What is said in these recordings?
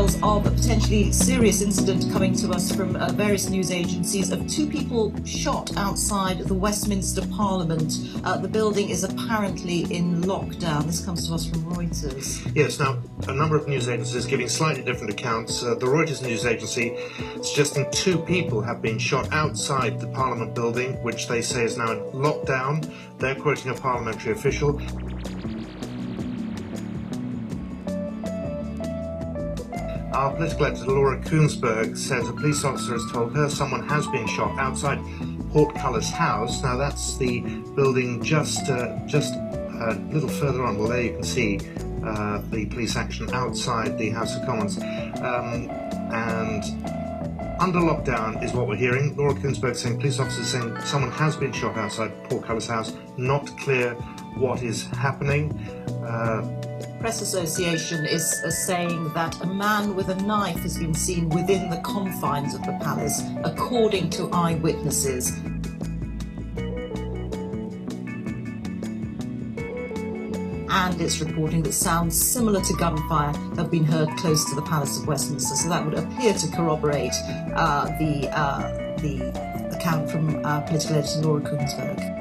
details of a potentially serious incident coming to us from various news agencies of two people shot outside the Westminster Parliament. The building is apparently in lockdown. This comes to us from Reuters. Yes, now, a number of news agencies giving slightly different accounts. The Reuters news agency suggesting two people have been shot outside the Parliament building, which they say is now in lockdown. They're quoting a parliamentary official. Our political editor, Laura Kuenssberg, says a police officer has told her someone has been shot outside Portcullis House. Now, that's the building just a little further on. Well, there you can see the police action outside the House of Commons. And under lockdown is what we're hearing. Laura Kuenssberg saying, police officers saying someone has been shot outside Portcullis House. Not clear what is happening. Press Association is saying that a man with a knife has been seen within the confines of the palace, according to eyewitnesses. And it's reporting that sounds similar to gunfire have been heard close to the Palace of Westminster. So that would appear to corroborate the account from political editor Laura Kuenssberg.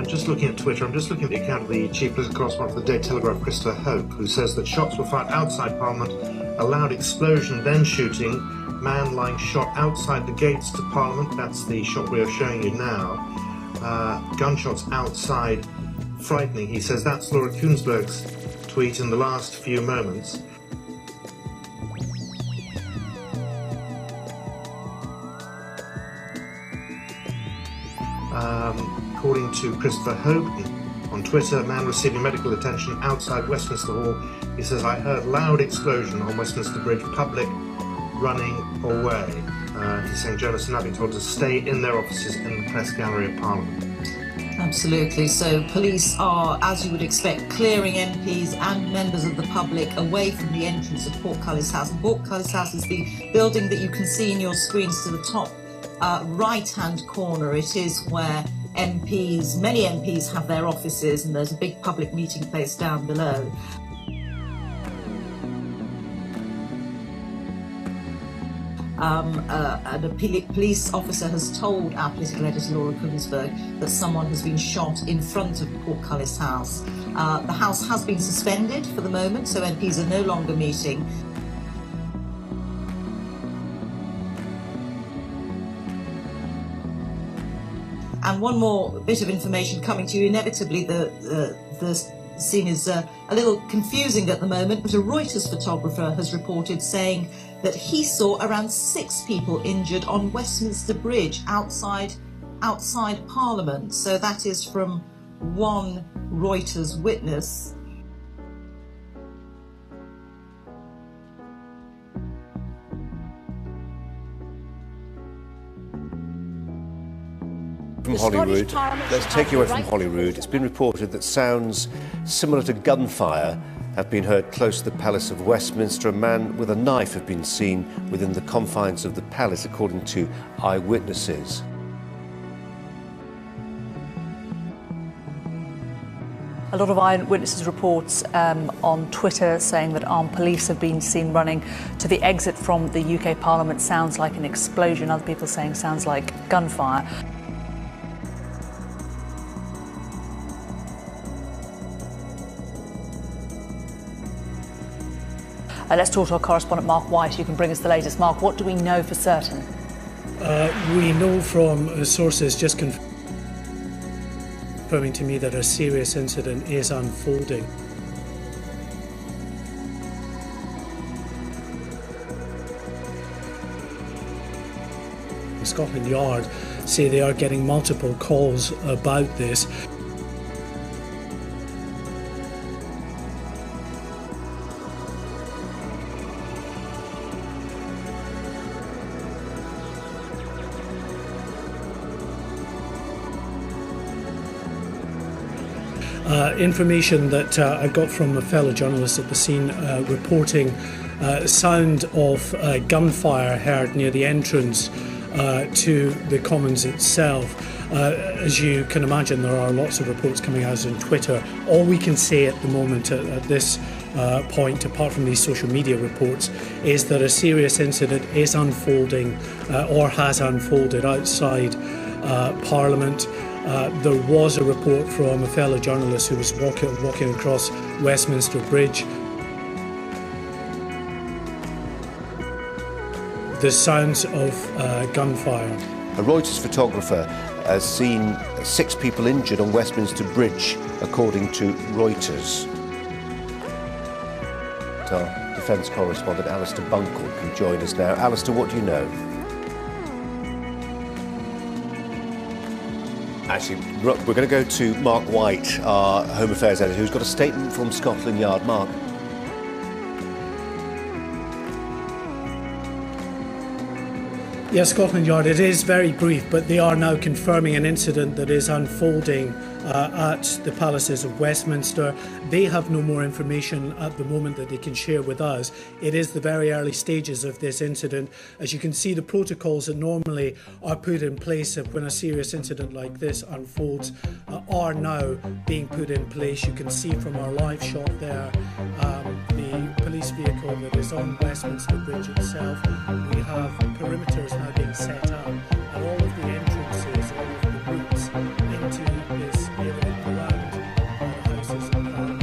Just looking at Twitter, I'm just looking at the account of the chief political correspondent of the Daily Telegraph, Christopher Hope, who says that shots were fired outside Parliament, a loud explosion, then shooting, man lying shot outside the gates to Parliament. That's the shot we are showing you now. Gunshots outside, frightening. He says that's Laura Kuenssberg's tweet in the last few moments. According to Christopher Hope on Twitter, a man receiving medical attention outside Westminster Hall. He says, I heard loud explosion on Westminster Bridge, public running away. He's saying journalists are now being told to stay in their offices in the Press Gallery of Parliament. Absolutely. So police are, as you would expect, clearing MPs and members of the public away from the entrance of Portcullis House. And Portcullis House is the building that you can see in your screens to the top right-hand corner. It is where many MPs have their offices, and there's a big public meeting place down below. And a police officer has told our political editor Laura Kuenssberg that someone has been shot in front of Portcullis House. The House has been suspended for the moment, so MPs are no longer meeting. And one more bit of information coming to you. Inevitably, the scene is a little confusing at the moment, but a Reuters photographer has reported saying that he saw around 6 people injured on Westminster Bridge outside Parliament. So that is from one Reuters witness. From Holyrood. Let's take you away from Holyrood. It's been reported that sounds similar to gunfire have been heard close to the Palace of Westminster. A man with a knife has been seen within the confines of the palace, according to eyewitnesses. A lot of eyewitnesses reports on Twitter saying that armed police have been seen running to the exit from the UK Parliament. Sounds like an explosion. Other people saying sounds like gunfire. Let's talk to our correspondent Mark White, who can bring us the latest. Mark, what do we know for certain? We know from sources just confirming to me that a serious incident is unfolding. Scotland Yard say they are getting multiple calls about this. Information that I got from a fellow journalist at the scene reporting sound of gunfire heard near the entrance to the Commons itself. As you can imagine, there are lots of reports coming out on Twitter. All we can say at the moment at this point, apart from these social media reports, is that a serious incident is unfolding or has unfolded outside Parliament. There was a report from a fellow journalist who was walking across Westminster Bridge. The sounds of gunfire. A Reuters photographer has seen 6 people injured on Westminster Bridge, according to Reuters. Our defence correspondent Alistair Bunkle can join us now. Alistair, what do you know? Actually, we're going to go to Mark White, our Home Affairs editor, who's got a statement from Scotland Yard. Mark. Yes, Scotland Yard, it is very brief, but they are now confirming an incident that is unfolding at the Palaces of Westminster. They have no more information at the moment that they can share with us. It is the very early stages of this incident. As you can see, the protocols that normally are put in place when a serious incident like this unfolds are now being put in place. You can see from our live shot there the police vehicle that is on Westminster Bridge itself. We have perimeters now being set up at all of the entrances, all of the routes into this area around the Houses of Parliament.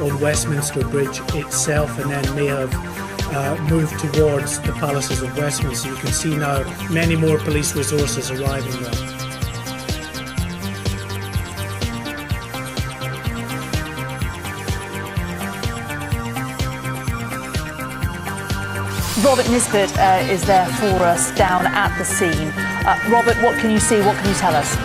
On Westminster Bridge itself, and then may have moved towards the Palaces of Westminster. You can see now many more police resources arriving there. Robert Nisbet is there for us down at the scene. Robert, what can you see? What can you tell us?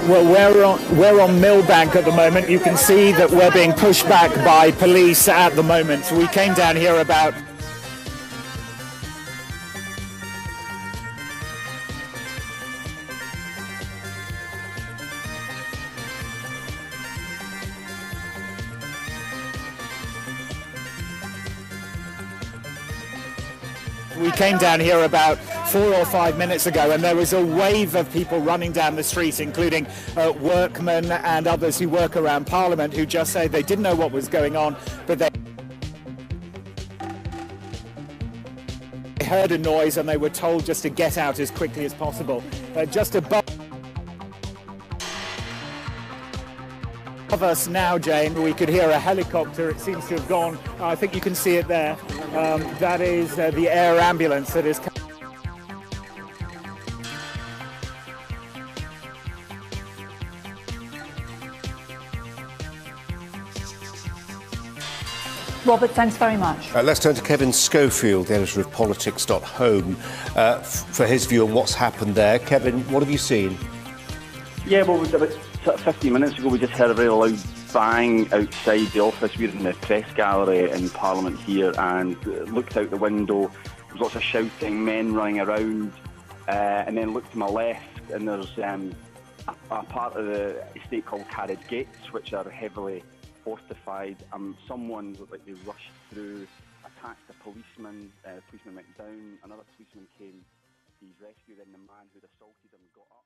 Well, we're on Millbank at the moment. You can see that we're being pushed back by police at the moment. We came down here about... We came down here about 4 or 5 minutes ago, and there was a wave of people running down the street, including workmen and others who work around Parliament, who just say they didn't know what was going on, but they heard a noise and they were told just to get out as quickly as possible. Just above us now, Jane, we could hear a helicopter. It seems to have gone. I think you can see it there. That is the air ambulance that is coming. Robert, thanks very much. Let's turn to Kevin Schofield, the editor of Politics.home, for his view on what's happened there. Kevin, what have you seen? Yeah, well, about 15 minutes ago, we just heard a very loud bang outside the office. We're in the press gallery in Parliament here, and looked out the window. There was lots of shouting, men running around, and then looked to my left, and there's a part of the estate called Carriage Gates, which are heavily fortified. Someone looked like they rushed through, attacked a policeman. The policeman went down. Another policeman came. He's rescued, and the man who'd assaulted him got up.